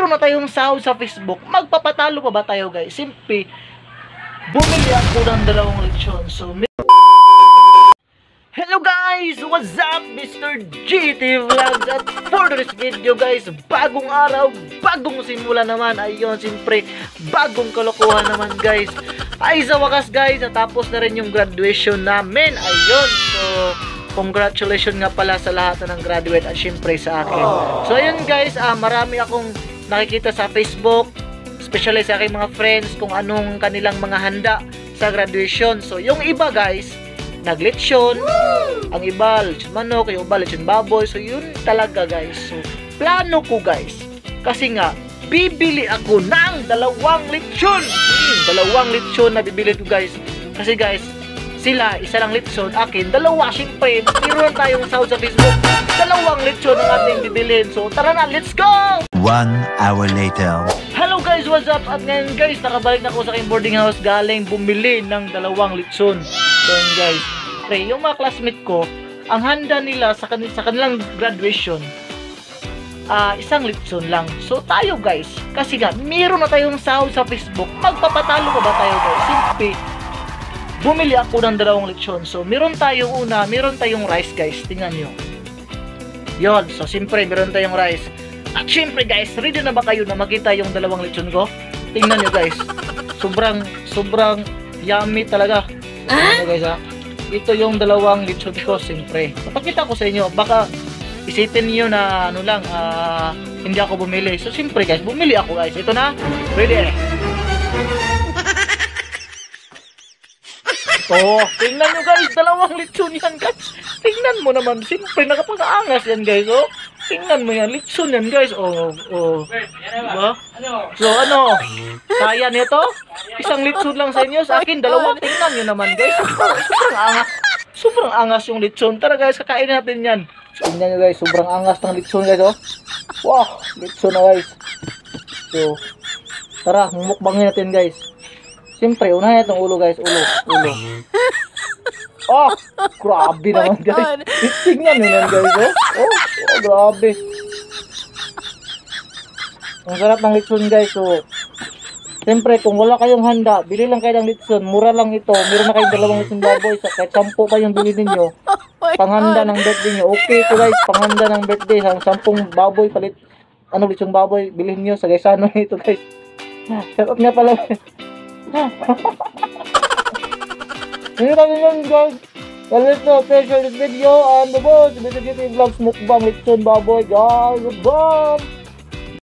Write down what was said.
meron na tayong sahod sa Facebook, magpapatalo pa ba tayo guys? Simple, bumili ako ng 2 lechon. So, hello guys! What's up? Mr. GT Vlogs. At for this video guys, bagong araw, bagong simula naman. Ayun, siyempre, bagong kalokohan naman guys. Ay sa wakas guys, natapos na rin yung graduation namin. Ayun, so congratulations nga pala sa lahat ng graduate at siyempre sa akin. So ayun guys, marami akong nakikita sa Facebook, especially sa aking mga friends, kung anong kanilang mga handa sa graduation. So yung iba guys, naglechon, ang iba lechon manok, yung iba lechon baboy. So yun talaga guys. So plano ko guys, kasi nga bibili ako ng 2 lechon. 2 lechon na bibili ko guys. Kasi guys, sila isa lang lechon, akin 2. Siyempre, meron tayong sahod sa Facebook, 2 lechon ang ating bibilhin. So tara na, let's go! 1 hour later. Hello guys, what's up? At ngayon guys, nakabalik na ako sa aking boarding house galing bumili ng 2 lechon. So yun guys, okay, yung mga classmate ko, ang handa nila sa kanilang graduation, 1 lechon lang. So tayo guys, kasi nga meron na tayong sahod sa Facebook, magpapatalo pa ba tayo guys? Simple, bumili ako ng 2 lechon. So meron tayong meron tayong rice guys, tingnan nyo yun. So siyempre meron tayong rice. At siyempre guys, ready na ba kayo na makita yung 2 lechon ko? Tingnan nyo guys, sobrang yummy talaga. Ito guys ito yung 2 lechon ko. Siyempre papakita ko sa inyo, baka isipin niyo na ano lang, hindi ako bumili. So siyempre guys, bumili ako guys. Ito na, ready. Oh, tingnan nyo guys, 2 lechon yan guys. Tingnan mo naman, siyempre nakapag-aangas yan guys. Oh, tingnan mo yan, lechon yan guys. Oh. Diba? So ano, kaya nito? 1 lechon lang sa inyo, sa akin 2. Tingnan nyo naman guys, sobrang angas. Sobrang angas yung lechon. Tara guys, kakain natin yan. So, tingnan nyo guys, sobrang angas ng lechon guys. Oh. Wow, lechon na guys. So, tara, mumukbangin natin guys. Siyempre, unahin itong ulo guys. Ulo. Oh, grabe naman guys. Tingnan nyo naman guys. Oh, grabe. Ang sarap ng lechon guys. So, siyempre, kung wala kayong handa, bili lang kayo ng lechon. Mura lang ito. Meron na kayong 2 lechon baboy. So, kahit 10 kayong bili ninyo, panghanda ng birthday nyo. Okay ito guys, panghanda ng birthday. 10 baboy, palit, lechon baboy, bilhin nyo sa Gaisano ito guys. Sarap nga pala. Hindi kami nun guys. Well, let's share this video and the boss. This is GT Vlogs mukbang lechon baboy guys. Goodbye.